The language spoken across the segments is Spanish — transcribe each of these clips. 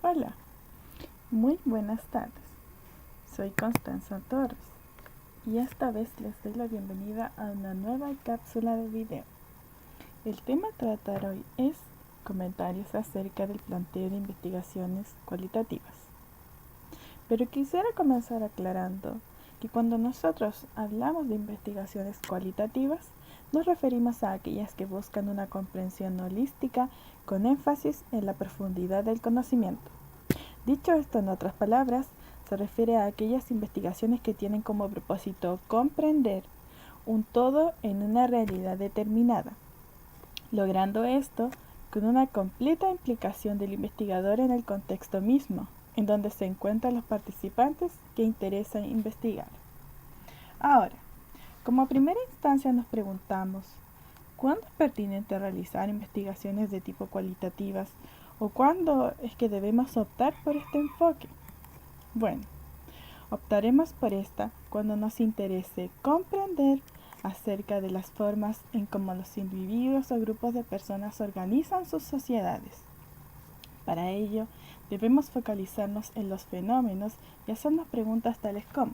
Hola, muy buenas tardes. Soy Constanza Torres y esta vez les doy la bienvenida a una nueva cápsula de video. El tema a tratar hoy es comentarios acerca del planteo de investigaciones cualitativas. Pero quisiera comenzar aclarando que cuando nosotros hablamos de investigaciones cualitativas, nos referimos a aquellas que buscan una comprensión holística con énfasis en la profundidad del conocimiento. Dicho esto en otras palabras, se refiere a aquellas investigaciones que tienen como propósito comprender un todo en una realidad determinada, logrando esto con una completa implicación del investigador en el contexto mismo, en donde se encuentran los participantes que interesa investigar. Ahora, como primera instancia nos preguntamos, ¿cuándo es pertinente realizar investigaciones de tipo cualitativas o cuándo es que debemos optar por este enfoque? Bueno, optaremos por esta cuando nos interese comprender acerca de las formas en cómo los individuos o grupos de personas organizan sus sociedades. Para ello, debemos focalizarnos en los fenómenos y hacernos preguntas tales como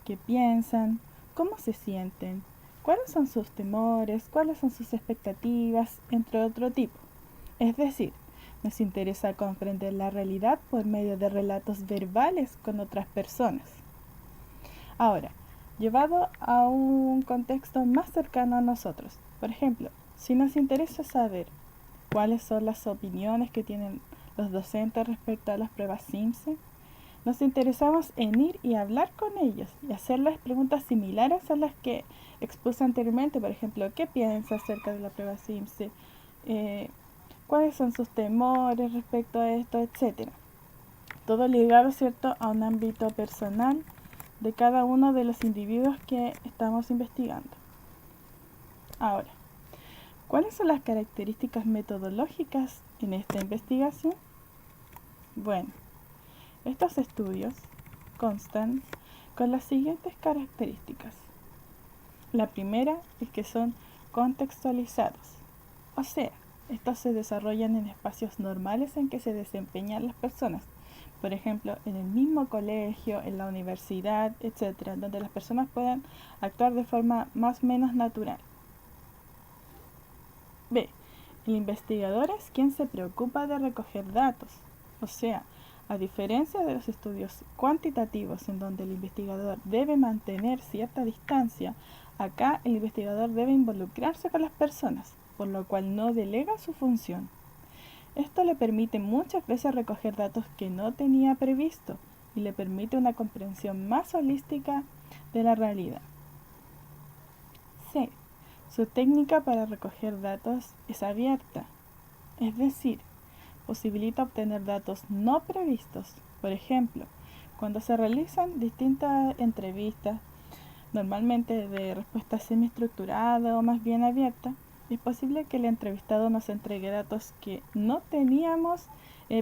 ¿qué piensan? ¿Cómo se sienten? ¿Cuáles son sus temores? ¿Cuáles son sus expectativas? Entre otro tipo. Es decir, nos interesa comprender la realidad por medio de relatos verbales con otras personas. Ahora, llevado a un contexto más cercano a nosotros. Por ejemplo, si nos interesa saber cuáles son las opiniones que tienen los docentes respecto a las pruebas Simpson, nos interesamos en ir y hablar con ellos y hacerles preguntas similares a las que expuse anteriormente. Por ejemplo, ¿qué piensa acerca de la prueba Simpson? ¿Cuáles son sus temores respecto a esto? Etcétera. Todo ligado, ¿cierto?, a un ámbito personal de cada uno de los individuos que estamos investigando. Ahora, ¿cuáles son las características metodológicas en esta investigación? Bueno, estos estudios constan con las siguientes características. La primera es que son contextualizados, o sea, estos se desarrollan en espacios normales en que se desempeñan las personas, por ejemplo, en el mismo colegio, en la universidad, etc., donde las personas puedan actuar de forma más o menos natural. B. El investigador es quien se preocupa de recoger datos, o sea, a diferencia de los estudios cuantitativos en donde el investigador debe mantener cierta distancia, acá el investigador debe involucrarse con las personas, por lo cual no delega su función. Esto le permite muchas veces recoger datos que no tenía previsto y le permite una comprensión más holística de la realidad. C. Su técnica para recoger datos es abierta, es decir, posibilita obtener datos no previstos. Por ejemplo, cuando se realizan distintas entrevistas, normalmente de respuesta semiestructurada o más bien abierta, es posible que el entrevistado nos entregue datos que no teníamos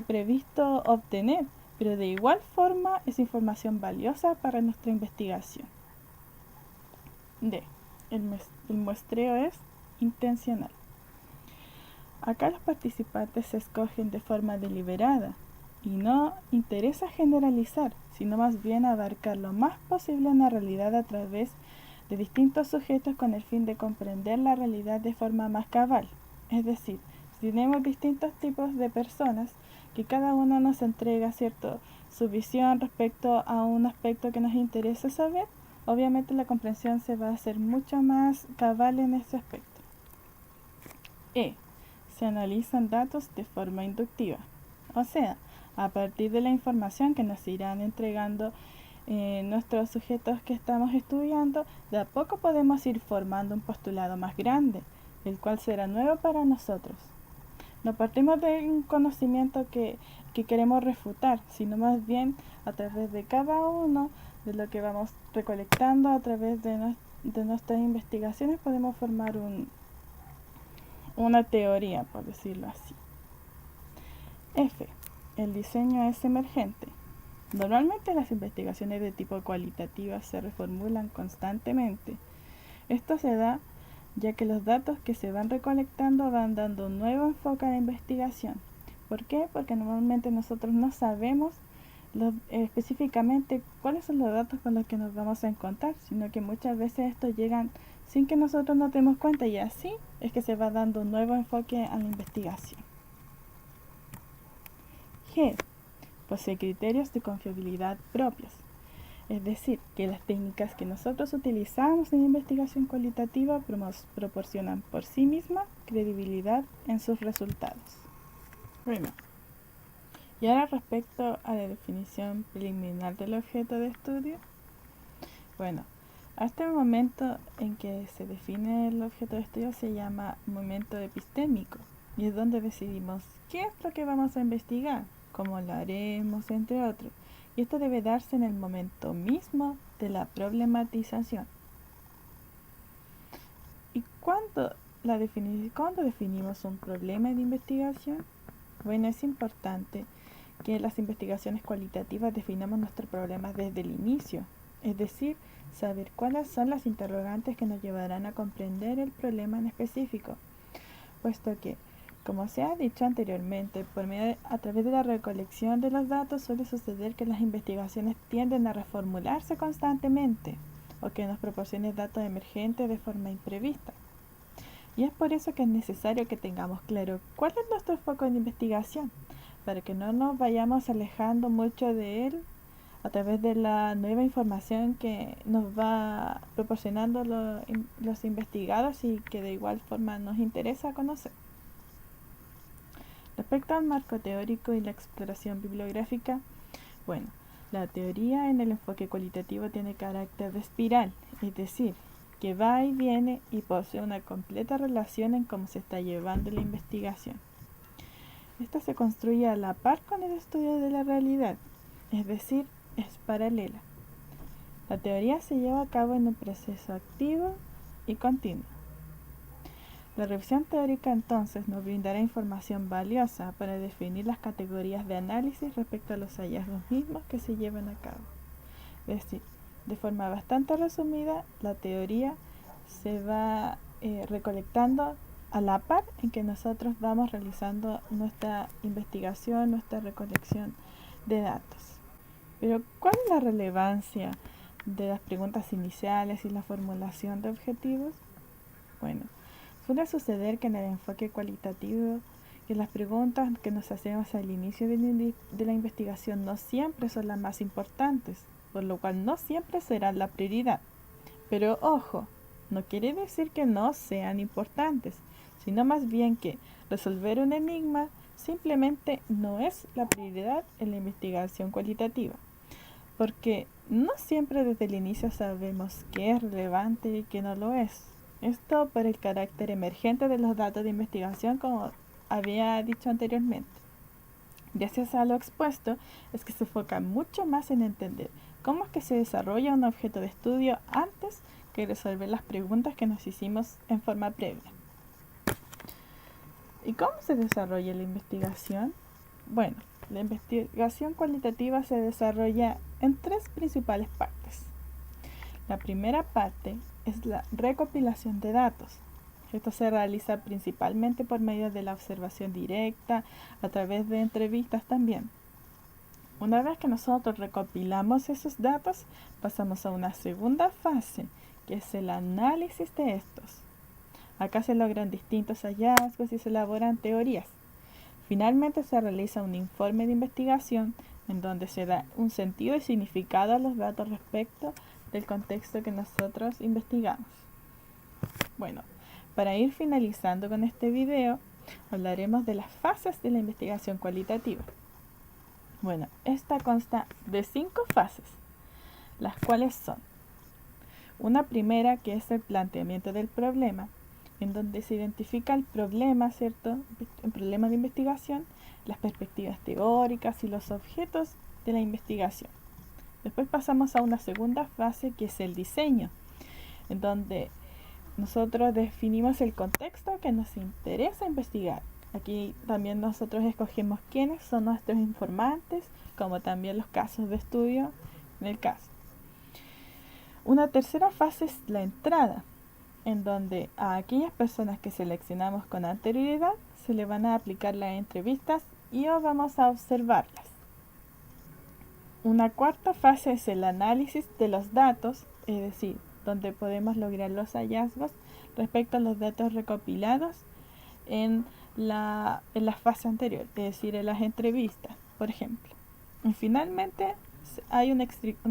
previsto obtener, pero de igual forma es información valiosa para nuestra investigación. D. El muestreo es intencional. Acá los participantes se escogen de forma deliberada y no interesa generalizar, sino más bien abarcar lo más posible una realidad a través de distintos sujetos con el fin de comprender la realidad de forma más cabal. Es decir, si tenemos distintos tipos de personas que cada uno nos entrega su visión respecto a un aspecto que nos interesa saber, obviamente la comprensión se va a hacer mucho más cabal en ese aspecto. Se analizan datos de forma inductiva, o sea, a partir de la información que nos irán entregando nuestros sujetos que estamos estudiando, de a poco podemos ir formando un postulado más grande, el cual será nuevo para nosotros. No partimos de un conocimiento que queremos refutar, sino más bien a través de cada uno de lo que vamos recolectando a través de nuestras investigaciones podemos formar una teoría, por decirlo así. F. El diseño es emergente. Normalmente las investigaciones de tipo cualitativa se reformulan constantemente. Esto se da ya que los datos que se van recolectando van dando un nuevo enfoque a la investigación. ¿Por qué? Porque normalmente nosotros no sabemos específicamente cuáles son los datos con los que nos vamos a encontrar, sino que muchas veces estos llegan sin que nosotros nos demos cuenta, y así es que se va dando un nuevo enfoque a la investigación. G. Posee criterios de confiabilidad propios. Es decir, que las técnicas que nosotros utilizamos en investigación cualitativa proporcionan por sí mismas credibilidad en sus resultados. Bueno, y ahora respecto a la definición preliminar del objeto de estudio. Bueno, hasta el momento en que se define el objeto de estudio se llama momento epistémico, y es donde decidimos qué es lo que vamos a investigar, cómo lo haremos, entre otros. Y esto debe darse en el momento mismo de la problematización. ¿Y cuándo definimos un problema de investigación? Bueno, es importante que en las investigaciones cualitativas definamos nuestros problemas desde el inicio, es decir, saber cuáles son las interrogantes que nos llevarán a comprender el problema en específico, puesto que, como se ha dicho anteriormente, a través de la recolección de los datos suele suceder que las investigaciones tienden a reformularse constantemente o que nos proporcione datos emergentes de forma imprevista. Y es por eso que es necesario que tengamos claro cuál es nuestro foco de investigación, para que no nos vayamos alejando mucho de él a través de la nueva información que nos va proporcionando los investigados y que de igual forma nos interesa conocer. Respecto al marco teórico y la exploración bibliográfica, bueno, la teoría en el enfoque cualitativo tiene carácter de espiral, es decir, que va y viene y posee una completa relación en cómo se está llevando la investigación. Esta se construye a la par con el estudio de la realidad, es decir, es paralela. La teoría se lleva a cabo en un proceso activo y continuo. La revisión teórica entonces nos brindará información valiosa para definir las categorías de análisis respecto a los hallazgos mismos que se llevan a cabo. Es decir, de forma bastante resumida, la teoría se va recolectando a la par en que nosotros vamos realizando nuestra investigación, nuestra recolección de datos. Pero, ¿cuál es la relevancia de las preguntas iniciales y la formulación de objetivos? Bueno, suele suceder que en el enfoque cualitativo, que las preguntas que nos hacemos al inicio de la investigación no siempre son las más importantes, por lo cual no siempre serán la prioridad. Pero ojo, no quiere decir que no sean importantes, sino más bien que resolver un enigma simplemente no es la prioridad en la investigación cualitativa, porque no siempre desde el inicio sabemos qué es relevante y qué no lo es. Esto por el carácter emergente de los datos de investigación, como había dicho anteriormente. Gracias a lo expuesto, es que se enfoca mucho más en entender cómo es que se desarrolla un objeto de estudio antes que resolver las preguntas que nos hicimos en forma previa. ¿Y cómo se desarrolla la investigación? Bueno, la investigación cualitativa se desarrolla en tres principales partes. La primera parte es la recopilación de datos. Esto se realiza principalmente por medio de la observación directa, a través de entrevistas también. Una vez que nosotros recopilamos esos datos, pasamos a una segunda fase, que es el análisis de estos. Acá se logran distintos hallazgos y se elaboran teorías. Finalmente se realiza un informe de investigación en donde se da un sentido y significado a los datos respecto del contexto que nosotros investigamos. Bueno, para ir finalizando con este video, hablaremos de las fases de la investigación cualitativa. Bueno, esta consta de 5 fases, las cuales son una primera, que es el planteamiento del problema, en donde se identifica el problema, ¿cierto? El problema de investigación, las perspectivas teóricas y los objetos de la investigación. Después pasamos a una segunda fase, que es el diseño, en donde nosotros definimos el contexto que nos interesa investigar. Aquí también nosotros escogemos quiénes son nuestros informantes, como también los casos de estudio en el caso. Una tercera fase es la entrada, en donde a aquellas personas que seleccionamos con anterioridad se le van a aplicar las entrevistas y vamos a observarlas. Una cuarta fase es el análisis de los datos, es decir, donde podemos lograr los hallazgos respecto a los datos recopilados en la fase anterior, es decir, en las entrevistas, por ejemplo. Y finalmente hay una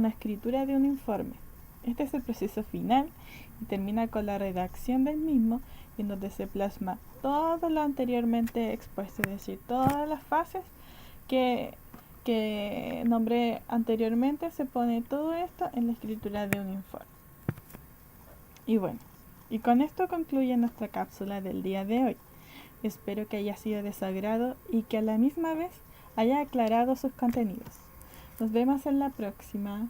escritura de un informe. Este es el proceso final y termina con la redacción del mismo, en donde se plasma todo lo anteriormente expuesto, es decir, todas las fases que nombré anteriormente. Se pone todo esto en la escritura de un informe. Y bueno, y con esto concluye nuestra cápsula del día de hoy. Espero que haya sido de su agrado y que a la misma vez haya aclarado sus contenidos. Nos vemos en la próxima.